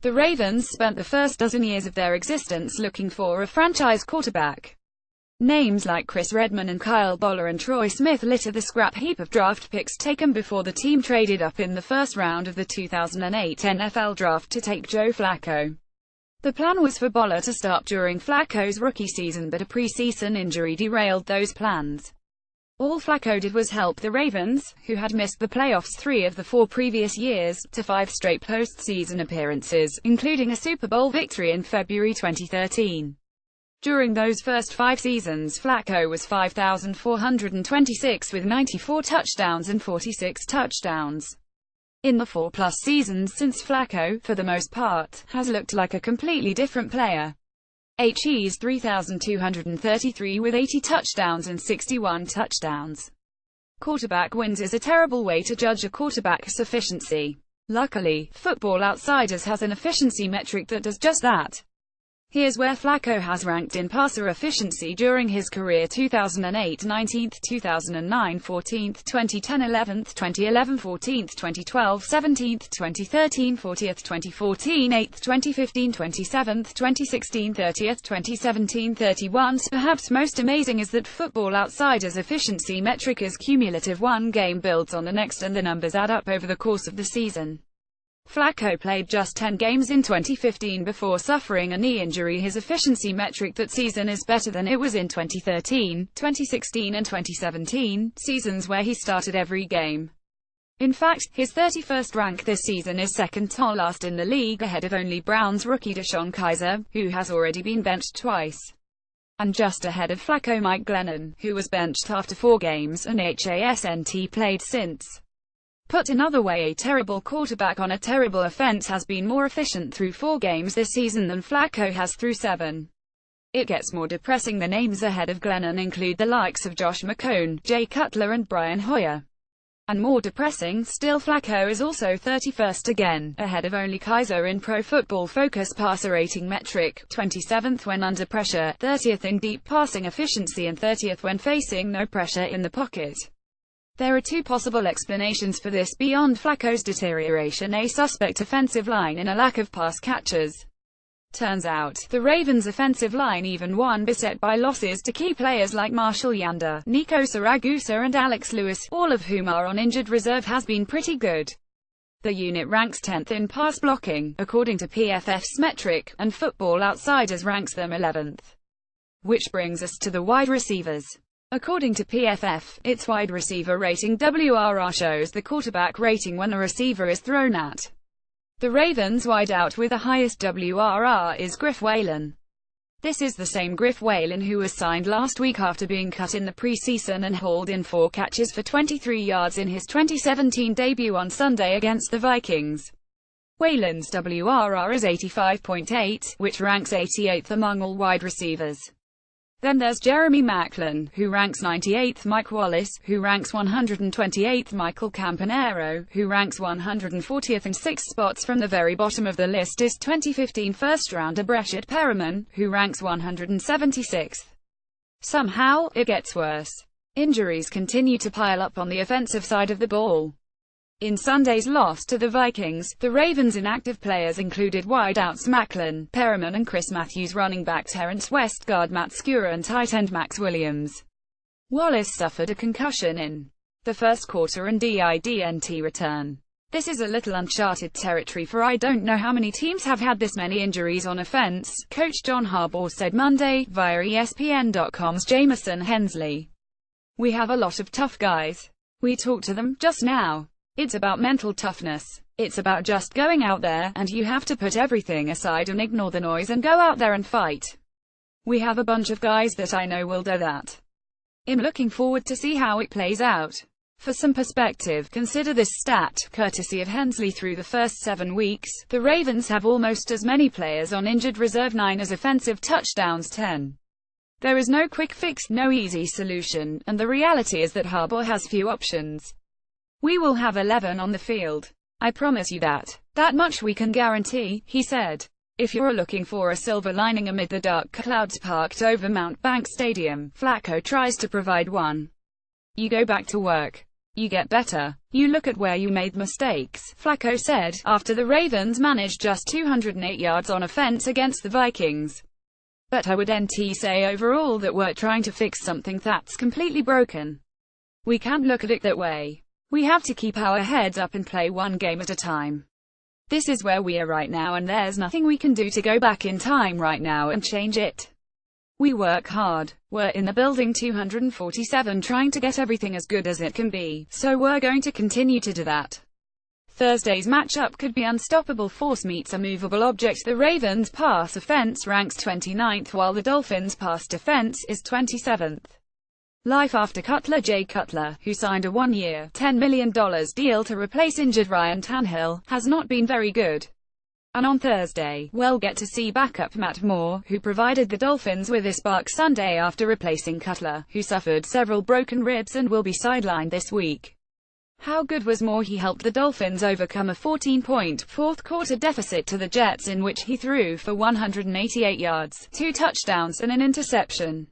The Ravens spent the first dozen years of their existence looking for a franchise quarterback. Names like Chris Redman and Kyle Boller and Troy Smith litter the scrap heap of draft picks taken before the team traded up in the first round of the 2008 NFL Draft to take Joe Flacco. The plan was for Boller to start during Flacco's rookie season, but a preseason injury derailed those plans. All Flacco did was help the Ravens, who had missed the playoffs 3 of the 4 previous years, to 5 straight postseason appearances, including a Super Bowl victory in February 2013. During those first 5 seasons, Flacco was 5,426 with 94 touchdowns and 46 touchdowns. In the 4+ seasons since, Flacco, for the most part, has looked like a completely different player. He's 3,233 with 80 touchdowns and 61 touchdowns. Quarterback wins is a terrible way to judge a quarterback's efficiency. Luckily, Football Outsiders has an efficiency metric that does just that. Here's where Flacco has ranked in passer efficiency during his career: 2008 19th, 2009 14th, 2010 11th, 2011 14th, 2012 17th, 2013 40th, 2014 8th, 2015 27th, 2016 30th, 2017 31st. Perhaps most amazing is that Football Outsiders' efficiency metric is cumulative. One game builds on the next and the numbers add up over the course of the season. Flacco played just 10 games in 2015 before suffering a knee injury. His efficiency metric that season is better than it was in 2013, 2016 and 2017, seasons where he started every game. In fact, his 31st rank this season is second to last in the league, ahead of only Browns rookie DeShone Kizer, who has already been benched twice. And just ahead of Flacco Mike Glennon, who was benched after 4 games and hasn't played since. Put another way, a terrible quarterback on a terrible offense has been more efficient through 4 games this season than Flacco has through 7. It gets more depressing. The names ahead of Glennon include the likes of Josh McCown, Jay Cutler and Brian Hoyer. And more depressing still, Flacco is also 31st again, ahead of only Kizer in Pro Football Focus passer rating metric, 27th when under pressure, 30th in deep passing efficiency and 30th when facing no pressure in the pocket. There are 2 possible explanations for this beyond Flacco's deterioration: a suspect offensive line and a lack of pass catchers. Turns out, the Ravens' offensive line even won beset by losses to key players like Marshall Yanda, Nico Siragusa and Alex Lewis, all of whom are on injured reserve, has been pretty good. The unit ranks 10th in pass blocking, according to PFF's metric, and Football Outsiders ranks them 11th. Which brings us to the wide receivers. According to PFF, its wide receiver rating WRR shows the quarterback rating when a receiver is thrown at. The Ravens' wideout with the highest WRR is Griff Whalen. This is the same Griff Whalen who was signed last week after being cut in the preseason and hauled in 4 catches for 23 yards in his 2017 debut on Sunday against the Vikings. Whalen's WRR is 85.8, which ranks 88th among all wide receivers. Then there's Jeremy Maclin, who ranks 98th, Mike Wallace, who ranks 128th, Michael Campanaro, who ranks 140th, and 6 spots from the very bottom of the list is 2015 first-rounder Breshad Perriman, who ranks 176th. Somehow, it gets worse. Injuries continue to pile up on the offensive side of the ball. In Sunday's loss to the Vikings, the Ravens' inactive players included wideouts Maclin, Perriman and Chris Matthews, running back Terrence West, guard Matt Skura and tight end Max Williams. Wallace suffered a concussion in the first quarter and didn't return. This is a little uncharted territory, for I don't know how many teams have had this many injuries on offense, Coach John Harbaugh said Monday, via ESPN.com's Jamison Hensley. We have a lot of tough guys. We talked to them just now. It's about mental toughness. It's about just going out there, and you have to put everything aside and ignore the noise and go out there and fight. We have a bunch of guys that I know will do that. I'm looking forward to see how it plays out. For some perspective, consider this stat, courtesy of Hensley. Through the first 7 weeks, the Ravens have almost as many players on injured reserve, 9 as offensive touchdowns, 10. There is no quick fix, no easy solution, and the reality is that Harbaugh has few options. We will have 11 on the field. I promise you that. That much we can guarantee, he said. If you're looking for a silver lining amid the dark clouds parked over Mount Bank Stadium, Flacco tries to provide one. You go back to work. You get better. You look at where you made mistakes, Flacco said, after the Ravens managed just 208 yards on offense against the Vikings. But I would say overall that we're trying to fix something that's completely broken. We can't look at it that way. We have to keep our heads up and play one game at a time. This is where we are right now, and there's nothing we can do to go back in time right now and change it. We work hard. We're in the building 247 trying to get everything as good as it can be, so we're going to continue to do that. Thursday's matchup could be unstoppable force meets a movable object. The Ravens' pass offense ranks 29th while the Dolphins' pass defense is 27th. Life after Cutler. Jay Cutler, who signed a one-year, $10 million deal to replace injured Ryan Tannehill, has not been very good. And on Thursday, we'll get to see backup Matt Moore, who provided the Dolphins with a spark Sunday after replacing Cutler, who suffered several broken ribs and will be sidelined this week. How good was Moore? He helped the Dolphins overcome a 14-point fourth-quarter deficit to the Jets in which he threw for 188 yards, 2 touchdowns and an interception.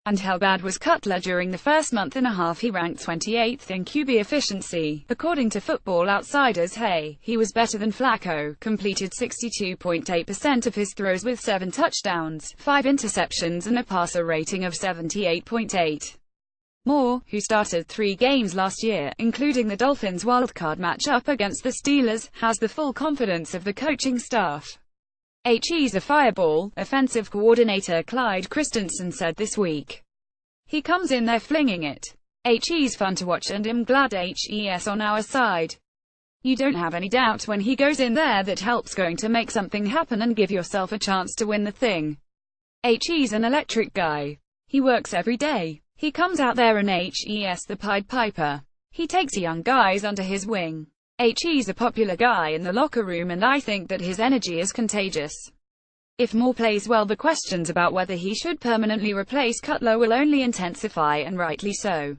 And how bad was Cutler? During the first month and a half he ranked 28th in QB efficiency, according to Football Outsiders. He was better than Flacco, completed 62.8% of his throws with 7 touchdowns, 5 interceptions and a passer rating of 78.8. Moore, who started 3 games last year, including the Dolphins' wildcard matchup against the Steelers, has the full confidence of the coaching staff. He's a fireball, offensive coordinator Clyde Christensen said this week. He comes in there flinging it. He's fun to watch and I'm glad he's on our side. You don't have any doubt when he goes in there that help's going to make something happen and give yourself a chance to win the thing. He's an electric guy. He works every day. He comes out there and he's the Pied Piper. He takes young guys under his wing. He's a popular guy in the locker room and I think that his energy is contagious. If Moore plays well, the questions about whether he should permanently replace Cutler will only intensify, and rightly so.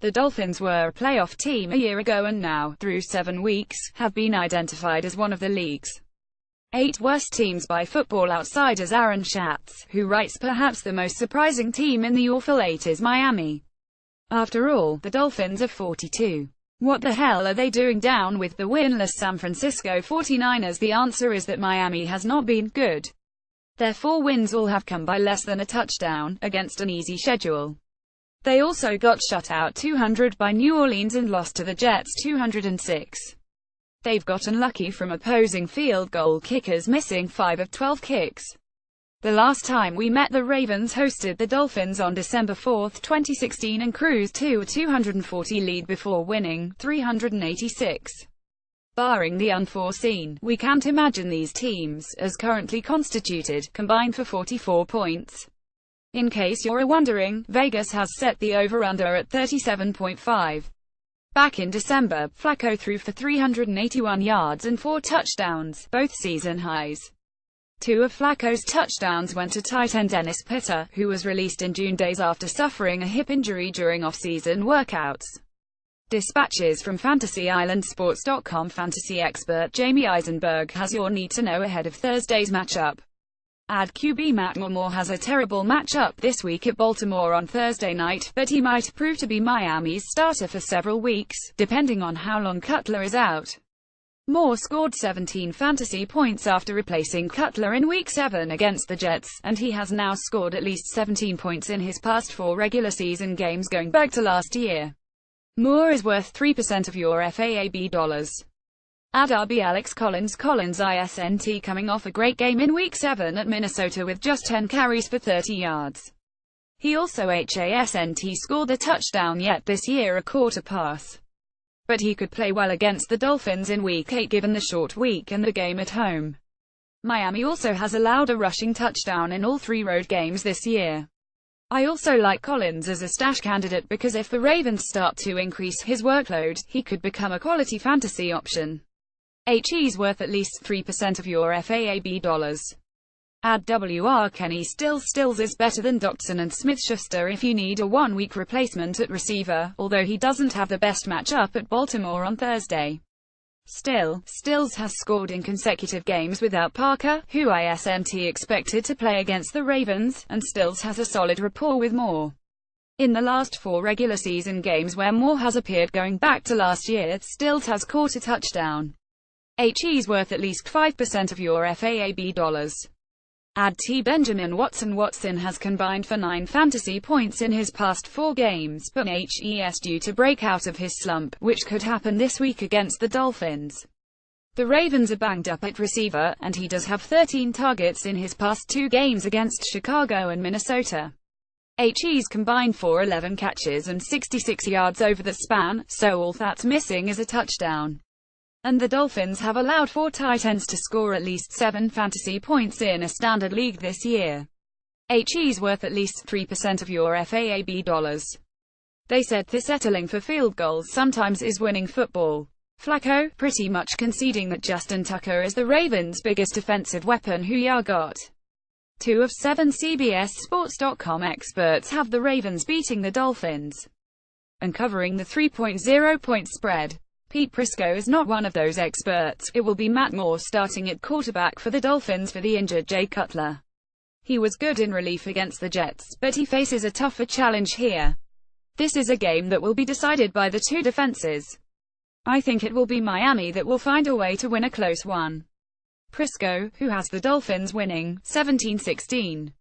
The Dolphins were a playoff team a year ago and now, through 7 weeks, have been identified as one of the league's 8 worst teams by Football Outsiders' Aaron Schatz, who writes perhaps the most surprising team in the awful 8 is Miami. After all, the Dolphins are 42. What the hell are they doing down with the winless San Francisco 49ers? The answer is that Miami has not been good. Their 4 wins all have come by less than a touchdown, against an easy schedule. They also got shut out 200 by New Orleans and lost to the Jets 206. They've gotten lucky from opposing field goal kickers, missing 5 of 12 kicks. The last time we met, the Ravens hosted the Dolphins on December 4, 2016 and cruised to a 240 lead before winning 386. Barring the unforeseen, we can't imagine these teams, as currently constituted, combined for 44 points. In case you're wondering, Vegas has set the over-under at 37.5. Back in December, Flacco threw for 381 yards and 4 touchdowns, both season highs. 2 of Flacco's touchdowns went to tight end Dennis Pitta, who was released in June days after suffering a hip injury during off-season workouts. Dispatches from FantasyIslandSports.com. Fantasy expert Jamie Eisenberg has your need-to-know ahead of Thursday's matchup. QB Matt Moore has a terrible matchup this week at Baltimore on Thursday night, but he might prove to be Miami's starter for several weeks, depending on how long Cutler is out. Moore scored 17 fantasy points after replacing Cutler in Week 7 against the Jets, and he has now scored at least 17 points in his past 4 regular season games going back to last year. Moore is worth 3% of your FAAB dollars. RB Alex Collins ISNT coming off a great game in Week 7 at Minnesota with just 10 carries for 30 yards. He also HASNT scored a touchdown yet this year, a quarter pass. But he could play well against the Dolphins in Week 8 given the short week and the game at home. Miami also has allowed a rushing touchdown in all 3 road games this year. I also like Collins as a stash candidate because if the Ravens start to increase his workload, he could become a quality fantasy option. He's worth at least 3% of your FAAB dollars. WR Kenny Stills is better than Doctson and Smith-Schuster if you need a 1-week replacement at receiver, although he doesn't have the best matchup at Baltimore on Thursday. Stills has scored in consecutive games without Parker, who ISNT expected to play against the Ravens, and Stills has a solid rapport with Moore. In the last 4 regular season games where Moore has appeared going back to last year, Stilt has caught a touchdown. He's worth at least 5% of your FAAB dollars. Add T. Benjamin Watson. Watson has combined for 9 fantasy points in his past 4 games, but HES due to break out of his slump, which could happen this week against the Dolphins. The Ravens are banged up at receiver, and he does have 13 targets in his past 2 games against Chicago and Minnesota. He's combined for 11 catches and 66 yards over the span, so all that's missing is a touchdown. And the Dolphins have allowed 4 tight ends to score at least 7 fantasy points in a standard league this year. He's worth at least 3% of your FAAB dollars. They said this settling for field goals sometimes is winning football. Flacco, pretty much conceding that Justin Tucker is the Ravens' biggest offensive weapon. Who ya got? 2 of 7 CBSSports.com experts have the Ravens beating the Dolphins and covering the 3.0 point spread. Pete Prisco is not one of those experts. It will be Matt Moore starting at quarterback for the Dolphins for the injured Jay Cutler. He was good in relief against the Jets, but he faces a tougher challenge here. This is a game that will be decided by the 2 defenses. I think it will be Miami that will find a way to win a close one. Prisco, who has the Dolphins winning 17-16.